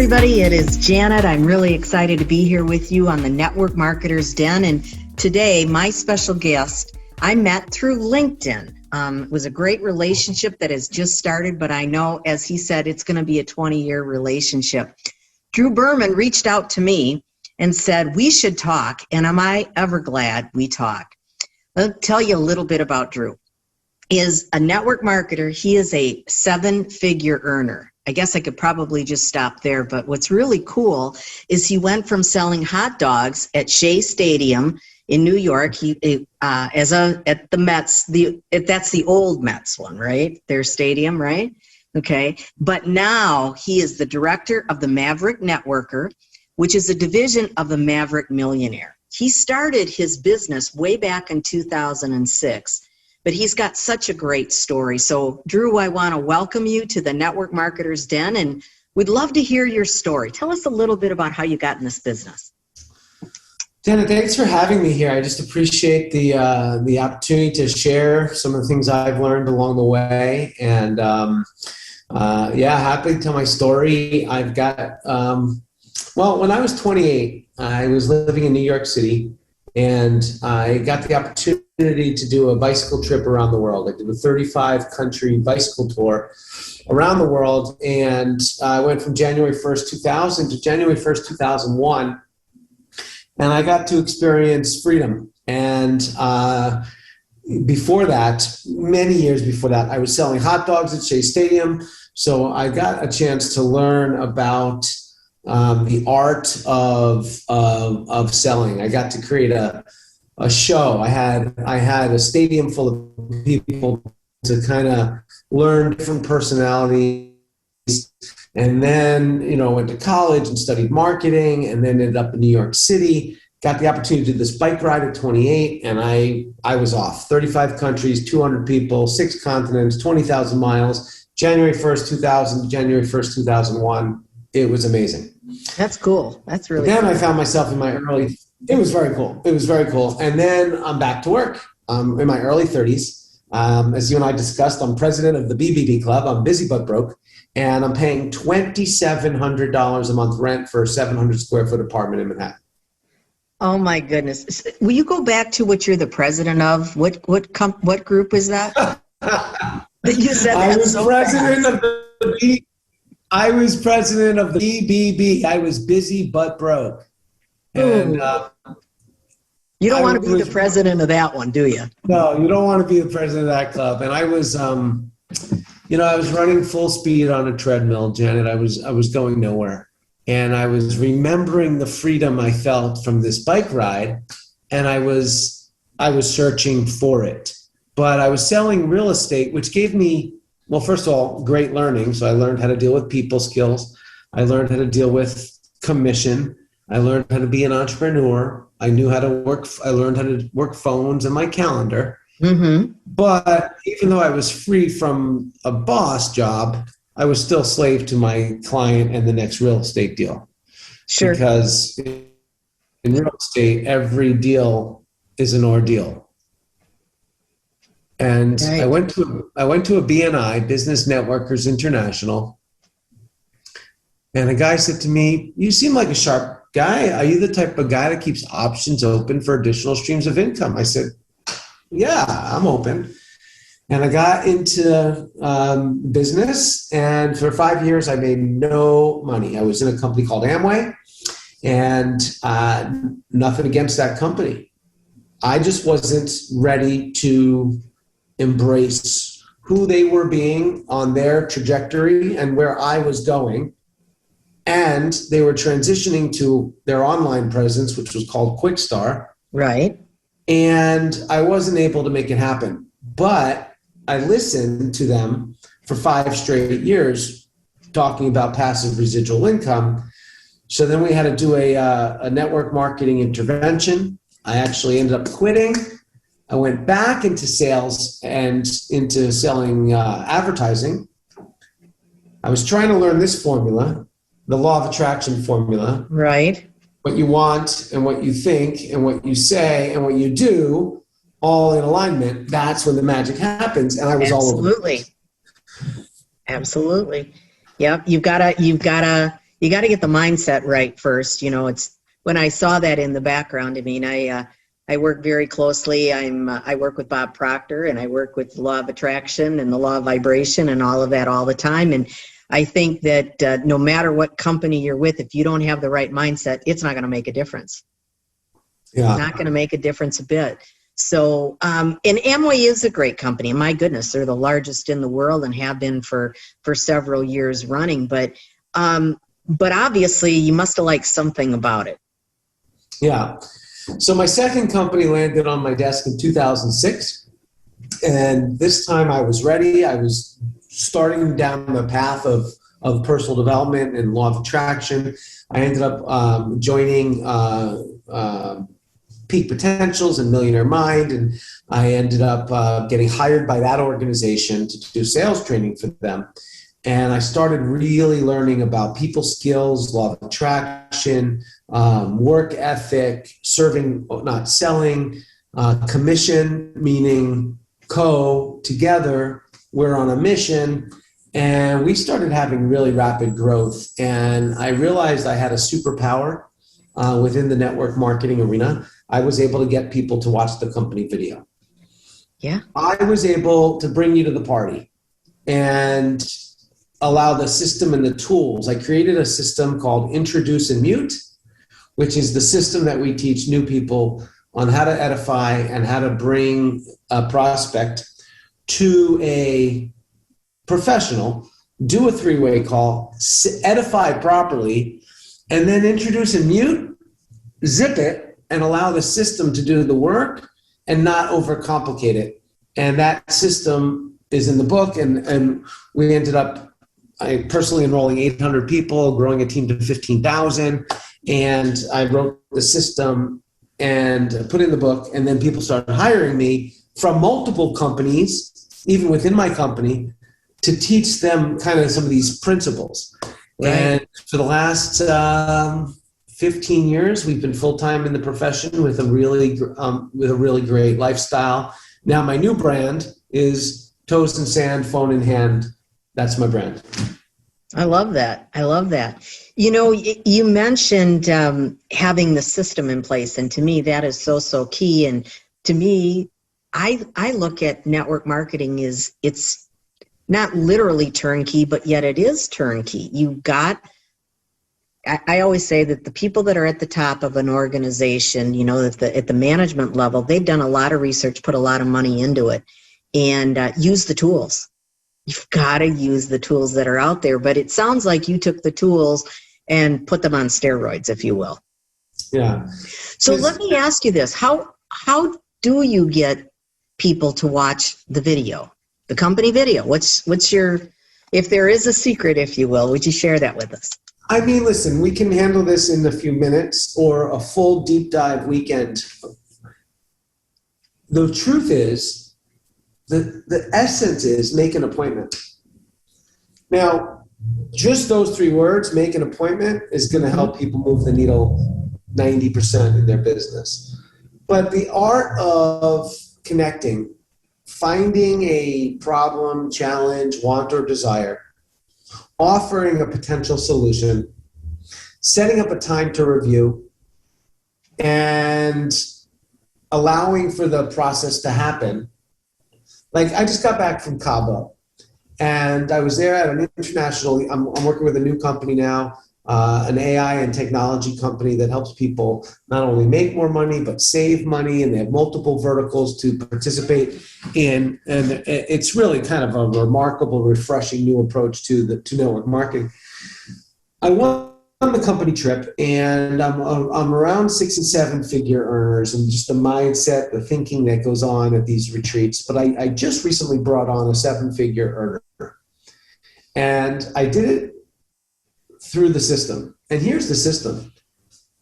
everybody. It is Janet. I'm really excited to be here with you on the Network Marketers Den. And today, my special guest, I met through LinkedIn. It was a great relationship that has just started, but I know, as he said, it's going to be a 20-year relationship. Drew Berman reached out to me and said, we should talk. And am I ever glad we talk? I'll tell you a little bit about Drew. He is a network marketer. He is a 7-figure earner. I guess I could probably just stop there, but what's really cool is he went from selling hot dogs at Shea Stadium in New York. He at the Mets. That's the old Mets one, right? Their stadium, right? Okay, but now he is the director of the Maverick Networker, which is a division of the Maverick Millionaire. He started his business way back in 2006. But he's got such a great story. So, Drew, I want to welcome you to the Network Marketers Den, and we'd love to hear your story. Tell us a little bit about how you got in this business. Janet, thanks for having me here. I just appreciate the opportunity to share some of the things I've learned along the way. And happy to tell my story. I've got, when I was 28, I was living in New York City. And I got the opportunity to do a bicycle trip around the world. I did a 35-country bicycle tour around the world. And I went from January 1st, 2000 to January 1st, 2001. And I got to experience freedom. And before that, many years before that, I was selling hot dogs at Shea Stadium. So I got a chance to learn about the art of selling. I got to create a show. I had a stadium full of people to kind of learn different personalities, and then went to college and studied marketing, and then ended up in New York City. Got the opportunity to do this bike ride at 28, and I was off. 35 countries, 200 people, 6 continents, 20,000 miles. January 1st, 2000 to January 1st, 2001. It was amazing. That's cool. That's really Then cool. I found myself in my it was very cool. It was very cool. And then I'm back to work. In my early 30s. As you and I discussed, I'm president of the BBB Club. I'm busy but broke. And I'm paying $2,700 a month rent for a 700 square foot apartment in Manhattan. Oh my goodness. Will you go back to what you're the president of? What group is that? That you said I was president of the BBB. I was busy but broke. And you don't want to be the president of that one, do you? No, you don't want to be the president of that club. And I was, I was running full speed on a treadmill, Janet. I was going nowhere. And I was remembering the freedom I felt from this bike ride. And I was searching for it. But I was selling real estate, which gave me, well, first of all, great learning. So I learned how to deal with people skills. I learned how to deal with commission. I learned how to be an entrepreneur. I knew how to work. I learned how to work phones and my calendar. Mm-hmm. But even though I was free from a boss job, I was still slave to my client and the next real estate deal. Sure. Because in real estate, every deal is an ordeal. And right. I went to a BNI, Business Networkers International, and a guy said to me, "You seem like a sharp guy. Are you the type of guy that keeps options open for additional streams of income?" I said, "Yeah, I'm open." And I got into business, and for 5 years, I made no money. I was in a company called Amway, and nothing against that company. I just wasn't ready to embrace who they were being on their trajectory and where I was going. And they were transitioning to their online presence, which was called Quickstar. Right. And I wasn't able to make it happen. But I listened to them for 5 straight years talking about passive residual income. So then we had to do a network marketing intervention. I actually ended up quitting. I went back into sales and into selling advertising. I was trying to learn this formula, the law of attraction formula. Right. What you want and what you think and what you say and what you do, all in alignment, that's when the magic happens. And I was all over. Absolutely. Yep. You've gotta you got to get the mindset right first. It's when I saw that in the background. I mean, I work very closely. I work with Bob Proctor, and I work with the law of attraction and the law of vibration and all of that all the time. And I think that no matter what company you're with, if you don't have the right mindset, it's not going to make a difference. Yeah. Not going to make a difference a bit. So, and Amway is a great company. My goodness, they're the largest in the world and have been for several years running. But obviously, you must have liked something about it. Yeah. So my second company landed on my desk in 2006. And this time I was ready. I was starting down the path of personal development and law of attraction. I ended up joining Peak Potentials and Millionaire Mind. And I ended up getting hired by that organization to do sales training for them. And I started really learning about people skills, law of attraction, work ethic, serving, not selling, commission, meaning together, we're on a mission. And we started having really rapid growth. And I realized I had a superpower within the network marketing arena. I was able to get people to watch the company video. Yeah. I was able to bring you to the party and allow the system and the tools. I created a system called Introduce and Mute, which is the system that we teach new people on how to edify and how to bring a prospect to a professional, do a three-way call, edify properly, and then introduce and mute, zip it, and allow the system to do the work and not overcomplicate it. And that system is in the book, and we ended up personally enrolling 800 people, growing a team to 15,000, and I wrote the system and put it in the book, and then people started hiring me from multiple companies, even within my company, to teach them kind of some of these principles. Right. And for the last 15 years, we've been full-time in the profession with a really great lifestyle. Now my new brand is Toes in Sand, Phone in Hand. That's my brand. I love that. I love that. You mentioned having the system in place, and to me, that is so key. And to me, I look at network marketing as it's not literally turnkey, but yet it is turnkey. I always say that the people that are at the top of an organization, at the management level, they've done a lot of research, put a lot of money into it, and use the tools. You've got to use the tools that are out there. But it sounds like you took the tools and put them on steroids, if you will. Yeah. So let me ask you this. How do you get people to watch the video, the company video? What's your, if there is a secret, if you will, would you share that with us? I mean, listen, we can handle this in a few minutes or a full deep dive weekend. The truth is, the essence is make an appointment. Now, just those three words, make an appointment, is going to help people move the needle 90% in their business. But the art of connecting, finding a problem, challenge, want, or desire, offering a potential solution, setting up a time to review, and allowing for the process to happen. Like, I just got back from Cabo, and I was there at an international, I'm working with a new company now, an AI and technology company that helps people not only make more money, but save money, and they have multiple verticals to participate in. And it's really kind of a remarkable, refreshing new approach to network marketing. I won the company trip, and I'm around 6 and 7 figure earners, and just the mindset, the thinking that goes on at these retreats. But I just recently brought on a 7-figure earner, and I did it through the system. And here's the system.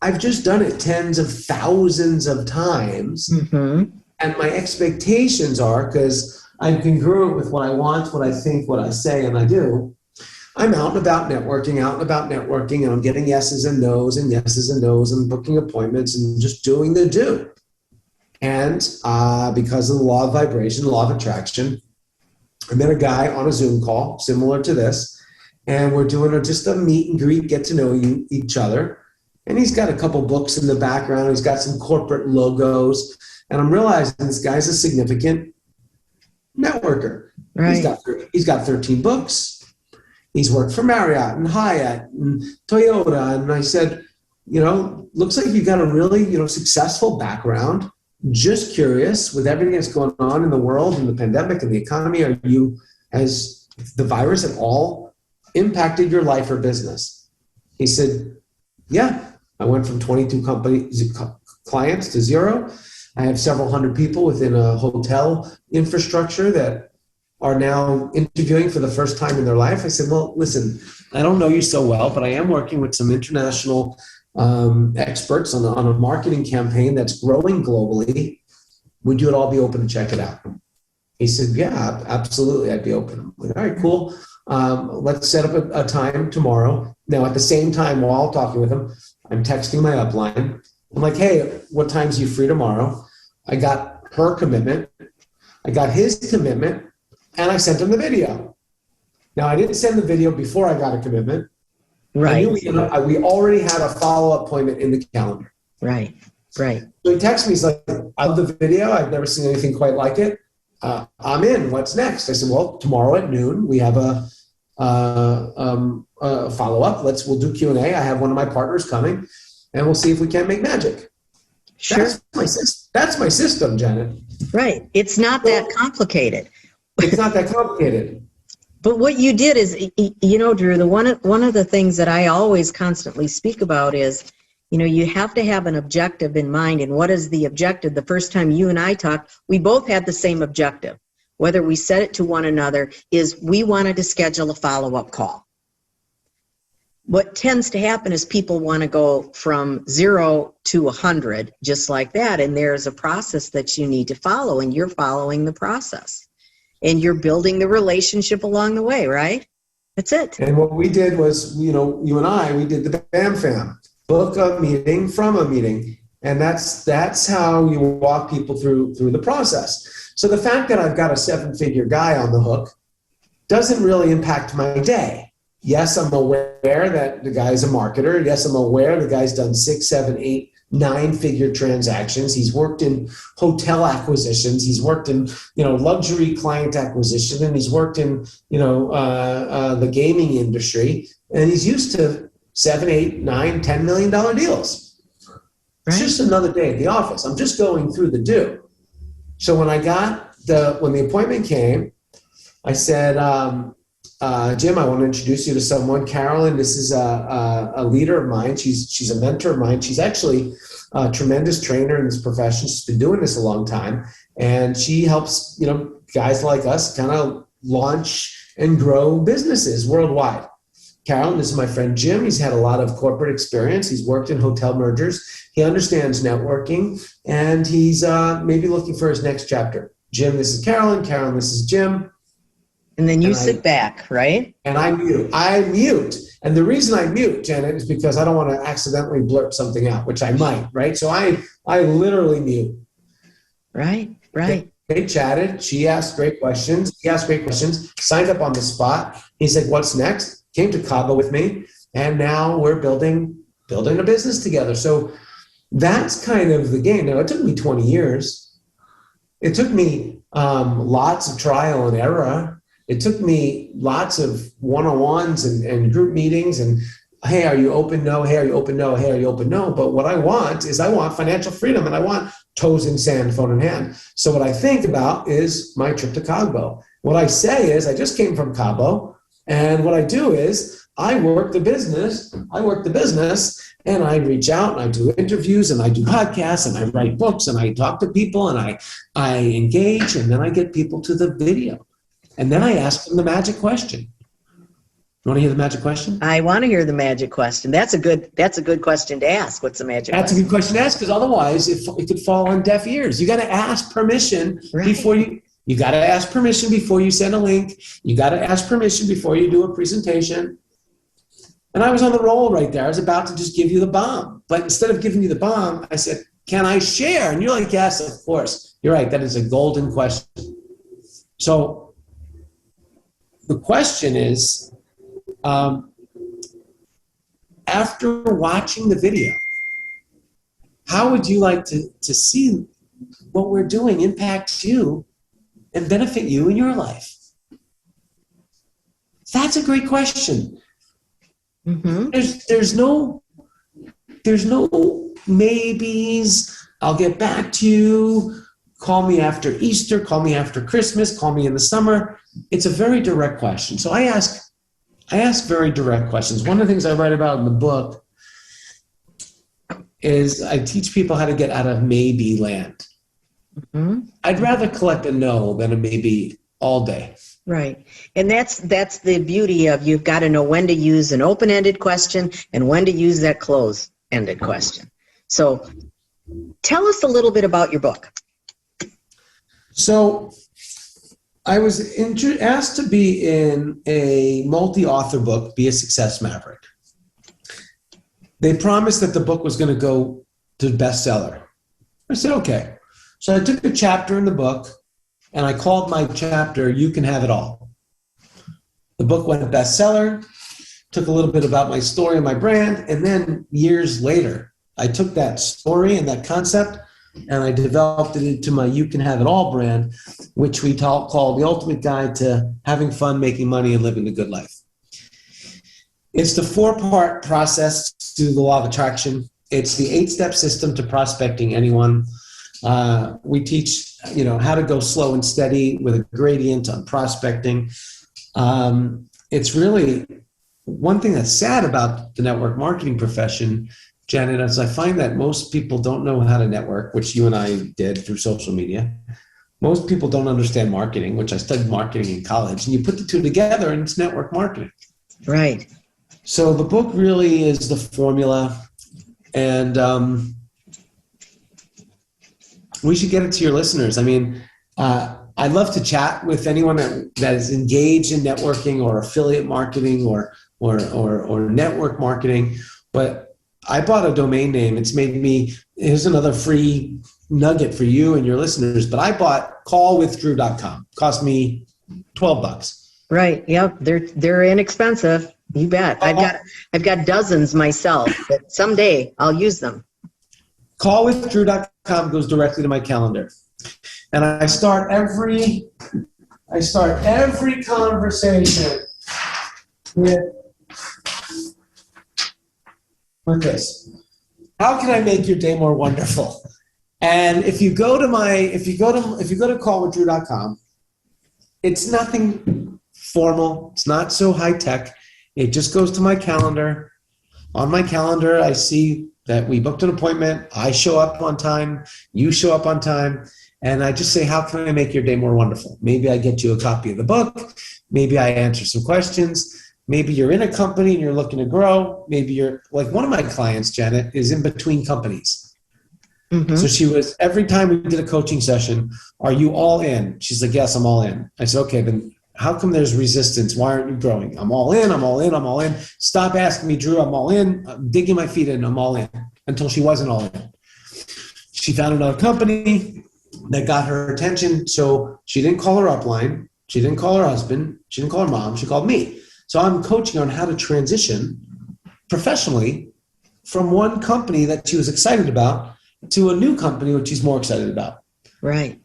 I've just done it tens of thousands of times. Mm-hmm. And my expectations are, because I'm congruent with what I want, what I think, what I say, and I do, I'm out and about networking, and I'm getting yeses and nos and booking appointments and just doing the do. And because of the law of vibration, law of attraction, I met a guy on a Zoom call similar to this, and we're doing just a meet and greet, get to know each other. And he's got a couple books in the background. He's got some corporate logos. And I'm realizing this guy's a significant networker. Right. He's got 13 books. He's worked for Marriott and Hyatt and Toyota. And I said, looks like you've got a really, successful background. Just curious, with everything that's going on in the world and the pandemic and the economy, has the virus at all impacted your life or business? He said, yeah. I went from 22 clients to 0. I have several hundred people within a hotel infrastructure that are now interviewing for the first time in their life. I said, well, listen, I don't know you so well, but I am working with some international experts on a marketing campaign that's growing globally. Would you at all be open to check it out? He said, yeah, absolutely. I'd be open. I'm like, all right, cool. Let's set up a time tomorrow. Now, at the same time, while talking with him, I'm texting my upline. I'm like, hey, what time's you free tomorrow? I got her commitment. I got his commitment, and I sent him the video. Now, I didn't send the video before I got a commitment. Right. I knew we already had a follow-up appointment in the calendar. Right. Right. So he texts me. He's like, I love the video. I've never seen anything quite like it. I'm in. What's next? I said, well, tomorrow at noon, we have a follow-up. We'll do Q&A. I have one of my partners coming, and we'll see if we can't make magic. Sure. That's my system, Janet. Right. It's not that complicated. It's not that complicated. But what you did is, Drew, one of the things that I always constantly speak about is, you have to have an objective in mind. And what is the objective? The first time you and I talked, we both had the same objective. Whether we said it to one another is we wanted to schedule a follow-up call. What tends to happen is people want to go from 0 to 100, just like that. And there's a process that you need to follow, and you're following the process. And you're building the relationship along the way, right? That's it. And what we did was, you and I, we did the BAM fam, book a meeting from a meeting. And that's how you walk people through the process. So the fact that I've got a 7-figure guy on the hook doesn't really impact my day. Yes, I'm aware that the guy's a marketer. Yes, I'm aware the guy's done 6, 7, 8, 9-figure transactions. He's worked in hotel acquisitions. He's worked in, luxury client acquisition, and he's worked in, the gaming industry. And he's used to 7, 8, 9, $10 million deals. Right. It's just another day at the office. I'm just going through the do. So when when the appointment came, I said, Jim, I want to introduce you to someone. Carolyn, this is a leader of mine. She's a mentor of mine. She's actually a tremendous trainer in this profession. She's been doing this a long time. And she helps, guys like us kind of launch and grow businesses worldwide. Carolyn, this is my friend Jim. He's had a lot of corporate experience. He's worked in hotel mergers. He understands networking, and he's maybe looking for his next chapter. Jim, this is Carolyn. Carolyn, this is Jim. And then you sit back, right? And I mute. And the reason I mute, Janet, is because I don't want to accidentally blurt something out, which I might, right? So I literally mute. Right. They chatted. She asked great questions. He asked great questions. Signed up on the spot. He's like, what's next? Came to Cabo with me. And now we're building a business together. So that's kind of the game. Now, it took me 20 years. It took me lots of trial and error. It took me lots of one-on-ones and group meetings and, hey, are you open? No. Hey, are you open? No. Hey, are you open? No. But what I want financial freedom, and I want toes in sand, phone in hand. So what I think about is my trip to Cabo. What I say is I just came from Cabo, and what I do is I work the business, and I reach out and I do interviews and I do podcasts and I write books and I talk to people and I engage, and then I get people to the video. And then I ask them the magic question. You want to hear the magic question? I want to hear the magic question. That's a good question to ask. What's the magic question? That's a good question to ask, because otherwise it could fall on deaf ears. You got to ask permission before you got to ask permission before you send a link. You got to ask permission before you do a presentation. And I was on the roll right there. I was about to just give you the bomb. But instead of giving you the bomb, I said, can I share? And you're like, yes, of course. You're right. That is a golden question. So the question is, After watching the video, how would you like to see what we're doing impact you and benefit you in your life? That's a great question. Mm-hmm. There's no maybes. I'll get back to you. Call me after Easter. Call me after Christmas. Call me in the summer. It's a very direct question. So I ask very direct questions. One of the things I write about in the book is I teach people how to get out of maybe land. Mm-hmm. I'd rather collect a no than a maybe all day. Right. And that's the beauty of, you've got to know when to use an open-ended question and when to use that closed-ended question. So tell us a little bit about your book. So I was asked to be in a multi-author book, Be a Success Maverick. They promised that the book was going to go to bestseller. I said, okay. So I took a chapter in the book and I called my chapter, You Can Have It All. The book went bestseller, took a little bit about my story and my brand, and then years later, I took that story and that concept and I developed it into my You Can Have It All brand, which we call the ultimate guide to having fun, making money, and living a good life. It's the 4-part process to the law of attraction. It's the 8-step system to prospecting anyone. We teach, how to go slow and steady with a gradient on prospecting. It's really one thing that's sad about the network marketing profession, Janet, is I find that most people don't know how to network, which you and I did through social media. Most people don't understand marketing, which I studied marketing in college, and you put the two together and it's network marketing. Right. So the book really is the formula, and we should get it to your listeners. I mean, I'd love to chat with anyone that is engaged in networking or affiliate marketing or network marketing, but I bought a domain name. It's made me, here's another free nugget for you and your listeners, but I bought callwithdrew.com. Cost me $12. Right. Yep. They're inexpensive. You bet. I've got dozens myself, but someday I'll use them. Callwithdrew.com goes directly to my calendar. And I start every conversation with this. How can I make your day more wonderful? And if you go to callwithdrew.com, it's nothing formal. It's not so high tech. It just goes to my calendar. On my calendar, I see that we booked an appointment. I show up on time. You show up on time. And I just say, how can I make your day more wonderful? Maybe I get you a copy of the book. Maybe I answer some questions. Maybe you're in a company and you're looking to grow. Maybe you're like one of my clients, Janet, is in between companies. Mm-hmm. So she was, every time we did a coaching session, are you all in? She's like, yes, I'm all in. I said, okay, then how come there's resistance? Why aren't you growing? I'm all in, I'm all in, I'm all in. Stop asking me, Drew, I'm all in. I'm digging my feet in, I'm all in. Until she wasn't all in. She found another company that got her attention. So she didn't call her upline. She didn't call her husband. She didn't call her mom. She called me. So I'm coaching on how to transition professionally from one company that she was excited about to a new company which she's more excited about. Right.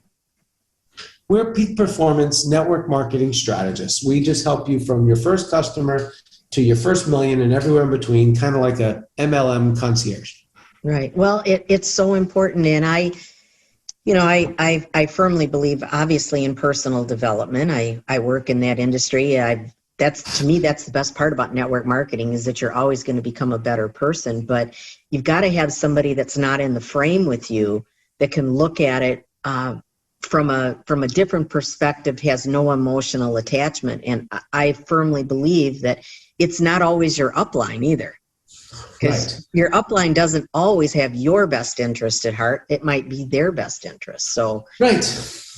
We're peak performance network marketing strategists. We just help you from your first customer to your first million and everywhere in between, kind of like a MLM concierge. Right. Well, it's so important. And I firmly believe, obviously, in personal development. I work in that industry. To me, that's the best part about network marketing, is that you're always going to become a better person, but you've got to have somebody that's not in the frame with you that can look at it from a different perspective, has no emotional attachment. And I firmly believe that it's not always your upline either, because right. Your upline doesn't always have your best interest at heart. It might be their best interest. So right,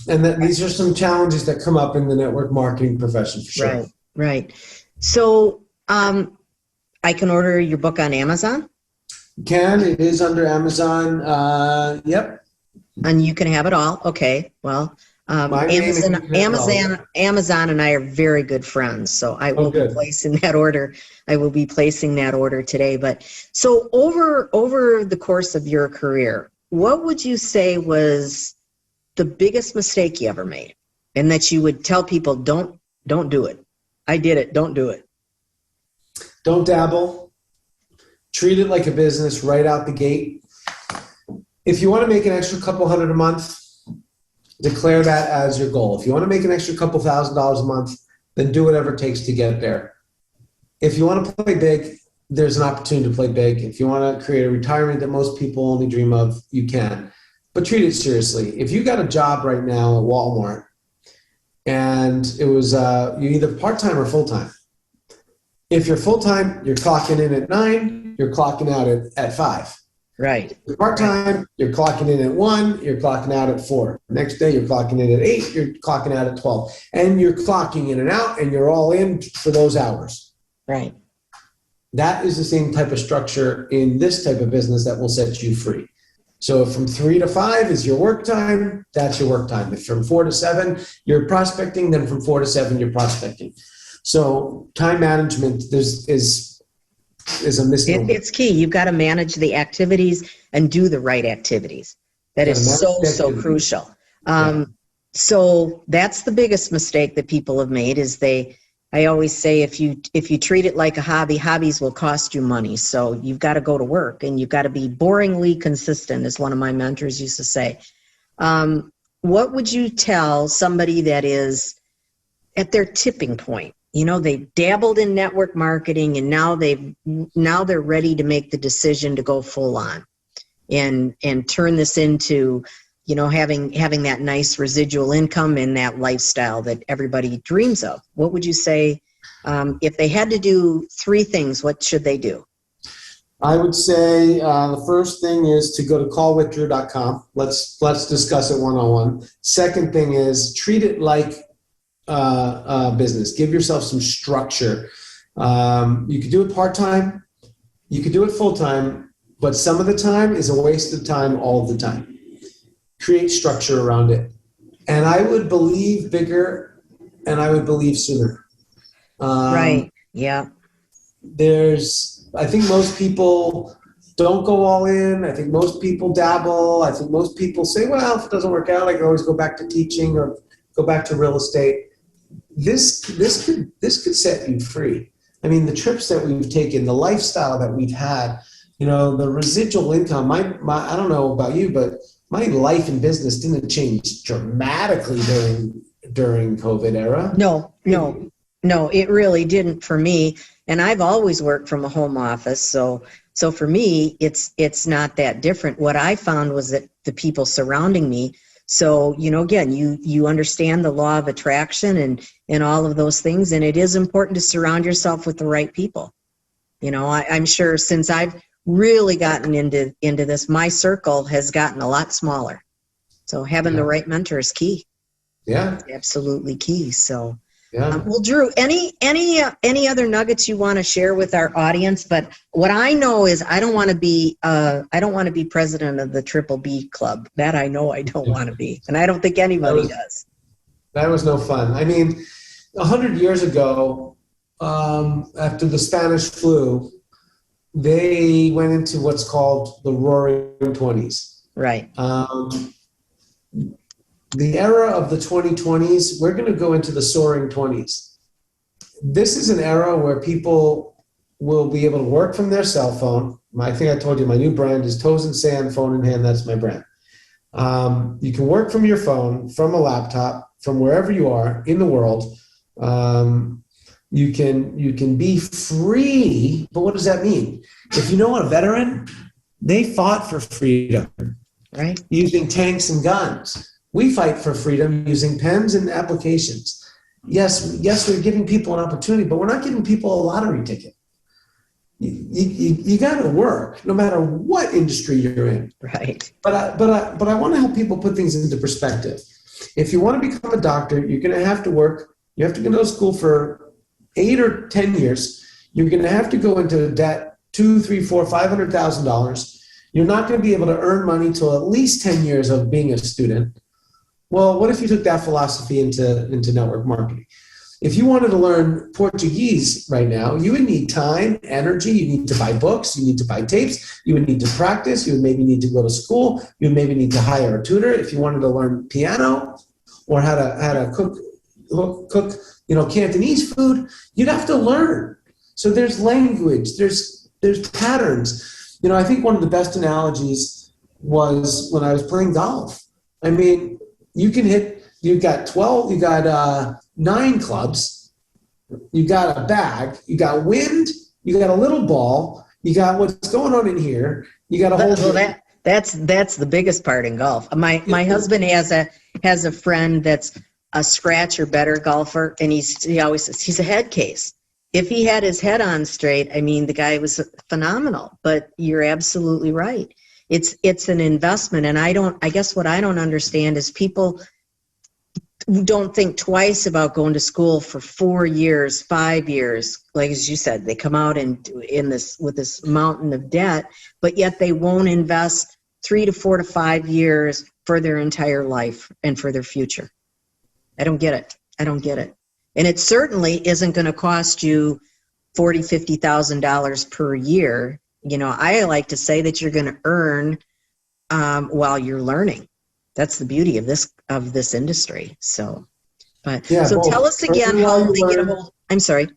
and these are some challenges that come up in the network marketing profession for sure. Right. So I can order your book on Amazon? It is under Amazon. Yep. And You Can Have It All. Okay. Well, My name is Amazon and I are very good friends, so I will be good. placing that order. I will be placing that order today. But so over the course of your career, what would you say was the biggest mistake you ever made, and that you would tell people don't do it? I did it. Don't do it. Don't dabble. Treat it like a business right out the gate. If you want to make an extra couple hundred a month, declare that as your goal. If you want to make an extra couple $1,000s a month, then do whatever it takes to get there. If you want to play big, there's an opportunity to play big. If you want to create a retirement that most people only dream of, you can. But treat it seriously. If you got a job right now at Walmart and it was you either part-time or full-time. If you're full-time, you're clocking in at 9, you're clocking out at 5. Right. If you're part-time, you're clocking in at 1, you're clocking out at 4. Next day, you're clocking in at 8, you're clocking out at 12. And you're clocking in and out, and you're all in for those hours. Right. That is the same type of structure in this type of business that will set you free. So if from 3 to 5 is your work time, that's your work time. If from 4 to 7, you're prospecting, then from 4 to 7, you're prospecting. So time management is a misnomer. It's key. You've got to manage the activities and do the right activities. That is so crucial. So that's the biggest mistake that people have made is I always say if you treat it like a hobby, hobbies will cost you money. So you've got to go to work and you've got to be boringly consistent, as one of my mentors used to say. What would you tell somebody that is at their tipping point? You know, they've dabbled in network marketing and now they're ready to make the decision to go full on and turn this into, you know, having that nice residual income and that lifestyle that everybody dreams of. What would you say if they had to do 3 things? What should they do? I would say the first thing is to go to callwithdrew.com. Let's discuss it one-on-one. Second thing is treat it like business. Give yourself some structure. You could do it part-time. You could do it full-time, but some of the time is a waste of time all of the time. Create structure around it. And I would believe bigger and I would believe sooner. Right. Yeah. I think most people don't go all in. I think most people dabble. I think most people say, well, if it doesn't work out, I can always go back to teaching or go back to real estate. This could set you free. I mean, the trips that we've taken, the lifestyle that we've had, you know, the residual income. I don't know about you, but my life and business didn't change dramatically during COVID era. No, it really didn't for me. And I've always worked from a home office, so for me, it's not that different. What I found was that the people surrounding me. So, you know, again, you understand the law of attraction and all of those things, and it is important to surround yourself with the right people. You know, I'm sure since I've really gotten into this, my circle has gotten a lot smaller. So having the right mentor is key. Yeah, absolutely key. So, yeah. Well, Drew, any other nuggets you want to share with our audience? But what I know is I don't want to be president of the Triple B Club. That I know I don't want to be, and I don't think anybody does. That was no fun. I mean, 100 years ago, after the Spanish flu, they went into what's called the Roaring 20s. Right. The era of the 2020s, we're going to go into the Soaring 20s. This is an era where people will be able to work from their cell phone. I think I told you my new brand is Toes and Sand, phone in hand. That's my brand. You can work from your phone, from a laptop, from wherever you are in the world. You can be free, but what does that mean? If you know a veteran, they fought for freedom, right? Using tanks and guns. We fight for freedom using pens and applications. Yes, we're giving people an opportunity, but we're not giving people a lottery ticket. You got to work no matter what industry you're in. Right. But I want to help people put things into perspective. If you want to become a doctor, you're going to have to work. You have to go to school for 8 or 10 years. You're going to have to go into debt, $200,000, $300,000, $500,000. You're not going to be able to earn money till at least 10 years of being a student. Well, what if you took that philosophy into network marketing? If you wanted to learn Portuguese right now, you would need time, energy. You need to buy books. You need to buy tapes. You would need to practice. You would maybe need to go to school. You would maybe need to hire a tutor. If you wanted to learn piano or how to cook, Cantonese food, you'd have to learn. So there's language. There's patterns. I think one of the best analogies was when I was playing golf. I mean, you've got 9 clubs, you got a bag, you got wind, you got a little ball, you got what's going on in here, you got a whole. Well, that's the biggest part in golf. My husband has a friend that's a scratch or better golfer, and he always says he's a head case. If he had his head on straight, I mean, the guy was phenomenal. But you're absolutely right. It's an investment, and I guess what I don't understand is people don't think twice about going to school for 4 years, 5 years. Like as you said, they come out with this mountain of debt, but yet they won't invest 3 to 4 to 5 years for their entire life and for their future. I don't get it. And it certainly isn't going to cost you $40,000, $50,000 per year. I like to say that you're going to earn while you're learning. That's the beauty of this industry. So tell us again how they get a hold. I'm sorry.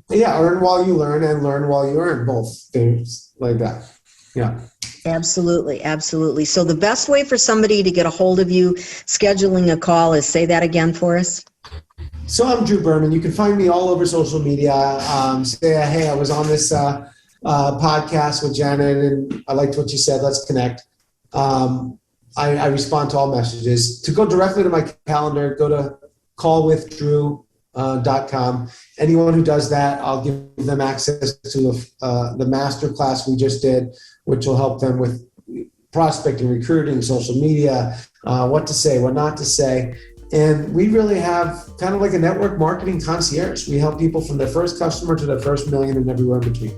Yeah, earn while you learn and learn while you earn. Both things like that. Yeah. Absolutely. So the best way for somebody to get a hold of you, scheduling a call, is say that again for us. So I'm Drew Berman. You can find me all over social media. Say, hey, I was on this podcast with Janet, and I liked what you said. Let's connect. I respond to all messages. To go directly to my calendar, go to callwithdrew.com. Anyone who does that, I'll give them access to the master class we just did, which will help them with prospecting, recruiting, social media, what to say, what not to say. And we really have kind of like a network marketing concierge. We help people from their first customer to their first million and everywhere in between.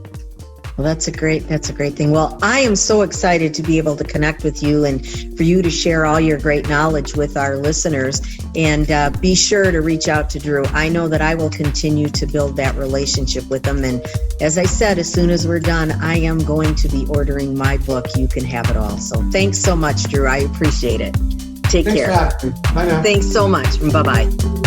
Well, that's a great thing. Well, I am so excited to be able to connect with you and for you to share all your great knowledge with our listeners. And be sure to reach out to Drew. I know that I will continue to build that relationship with him. And as I said, as soon as we're done, I am going to be ordering my book, You Can Have It All. So thanks so much, Drew. I appreciate it. Take care. Thanks for having me. Bye now. Thanks so much. Bye-bye.